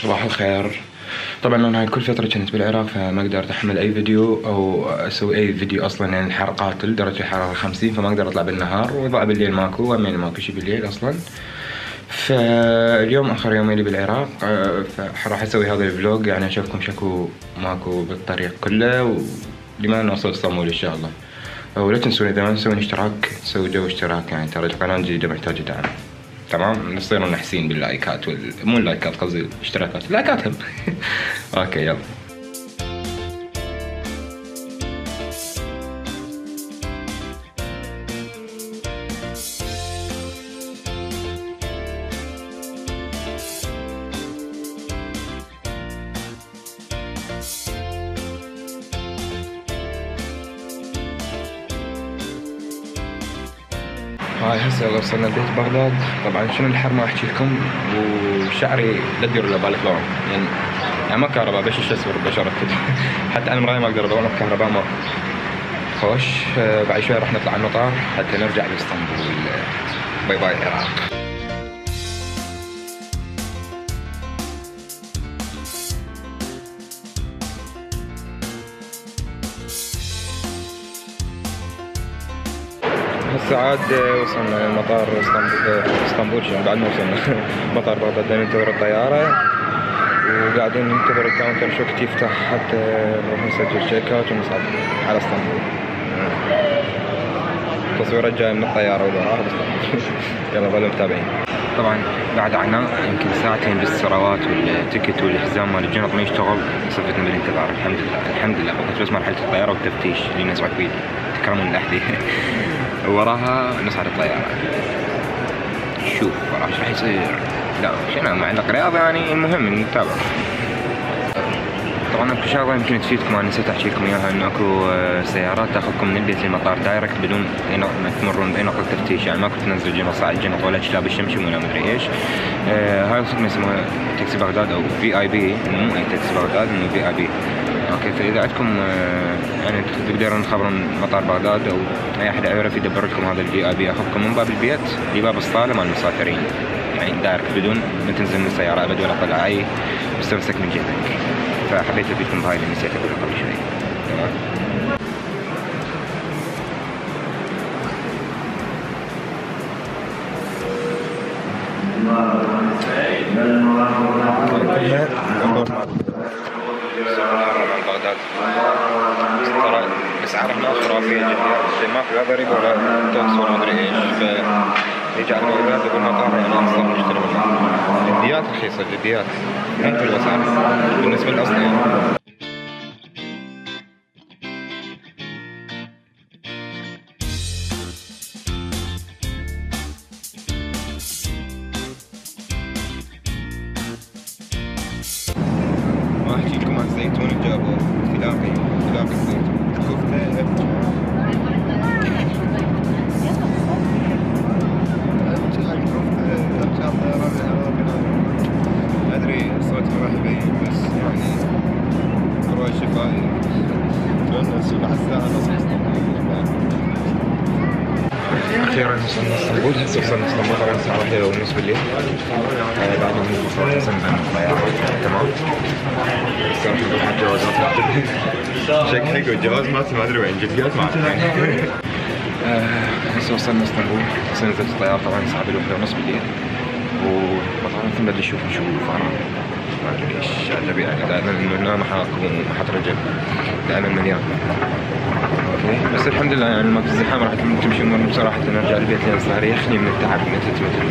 صباح الخير. طبعا انا هاي كل فتره كنت بالعراق فما قدرت احمل اي فيديو او اسوي اي فيديو اصلا، يعني الحر قاتل درجه الحراره 50 فما اقدر اطلع بالنهار، واضاءه بالليل ماكو، يعني ماكو شي بالليل اصلا. فاليوم اخر يومي لي بالعراق، فراح اسوي هذا الفلوج يعني اشوفكم شكو ماكو بالطريق كله ولما نوصل اسطنبول ان شاء الله. ولا تنسون اذا ما تسوون اشتراك تسوي جو اشتراك، يعني ترى القناه جديده محتاجه دعم. تمام، نصير نحسين باللايكات مو اللايكات، قصدي اشتراكات، لايكات هم. اوكي يلا. هاي هسه وصلنا بيت بغداد. طبعا شنو الحر ما احكي لكم، وشعري لا تديروا له بالك لون، يعني ما كهرباء بس اسود بشرتي. حتى انا مرايه ما اقدر ادور كهرباء ما خوش. بعد شوي راح نطلع على المطار حتى نرجع لاسطنبول. باي باي العراق. هسه عاد وصلنا لمطار اسطنبول شنو بعد ما وصلنا. مطار بغداد ننتظر الطيارة وقاعدين ننتظر الكاونتر شوكت يفتح حتى نروح نسجل تشيك اوت ونصعد على اسطنبول. التصويرات جاية من الطيارة وراها اسطنبول. يلا ظلوا متابعين. طبعا بعد عناء يمكن ساعتين بالسراوات والتيكت والحزام مال الجنط ما يشتغل، صفتنا بالانتظار. الحمد لله الحمد لله، بقيت بس مرحلة الطيارة والتفتيش اللي نسعد فيه. تكرمون لحدي. وراها نصعد الطيارة. شوف وراها ايش راح يصير. لا شنو معلق رياضة يعني، المهم نتابع. طبعا اكو شغلة يمكن تفيدكم انا نسيت احكي لكم اياها، انه اكو سيارات تاخذكم من البيت للمطار دايركت بدون ما تمرون باي نقطة تفتيش، يعني ماكو تنزل جنط صاعد جنط ولا كلاب الشمشم ولا مدري ايش. هاي الخدمة يسموها تاكسي بغداد او في اي بي، مو اي تاكسي بغداد، انه في اي بي. اوكي، فاذا عندكم يعني تقدرون تخبرون مطار بغداد او اي احد يعرف يدبر لكم هذا الفي اي بي، ياخذكم من باب البيت لباب الصاله مال المسافرين، يعني دايركت بدون ما تنزل من السياره ابد ولا طلع اي مستمسك من جيبك. فحبيت افيدكم بهاي اللي نسيت اقولها قبل شوي. تمام. بغداد ترى اسعار هنا خرافيه جدا، ما في لا ضريبه ولا تاكس ولا مدري ايش، فيجي على بغداد بالمطار يعني انصح نشتري منه. الديات رخيصه، الديات مو كل الاسعار بالنسبه للاصل يعني. ما احكي لكم عن الزيتون اللي جابوه، تلاقي الزيتون كفته ما ادري الصوت ما راح يبين بس يعني اروى شفائي. تونس وبعد ساعه نص اخيرا وصلنا اسطنبول. هسه وصلنا اسطنبول طبعا الساعه 1:30 بالليل. بعد ما نوصل سنة الطيارة. تمام. هسه راح نروح على الجوازات. شك حق الجواز ما ادري وين جديات ما اعرف. هسه وصلنا اسطنبول. هسه نزلت الطيارة طبعا الساعة 1:30 بالليل. وطبعا كنا بدي نشوف ما ادري ليش طبيعي دائما انه محط رجل دائما مليان. اوكي بس الحمد لله يعني ما في الزحام، راح تمشي امورنا بصراحه نرجع البيت لان صار يخني من التعب من التتمتت.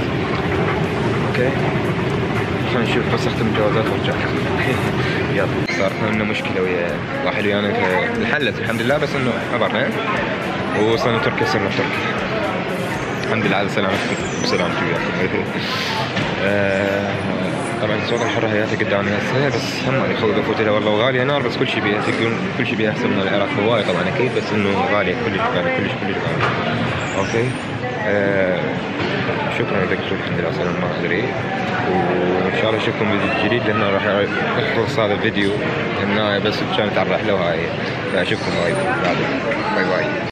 اوكي خلينا نشوف بس اختم الجوازات وارجع. يلا صار لنا مشكله ويا واحد ويانا انحلت الحمد لله، بس انه عبرنا ووصلنا تركيا. صرنا في تركيا الحمد لله على سلامتكم وسلامتي وياكم. طبعا الصوت الحر هياته قدامي هسه، بس هم يخوف افوت لها والله وغاليه نار، بس كل شيء بيها تقولون كل شيء بيها احسن من العراق هواي طبعا اكيد، بس انه غاليه كلش غاليه كلش غاليه. اوكي شكرا اذا كنتوا الحمد لله وسلام ما ادري، وان شاء الله اشوفكم فيديو جديد لانه راح يخلص هذا الفيديو هنا بس كانت على الرحله وهاي، فاشوفكم قريب. باي باي.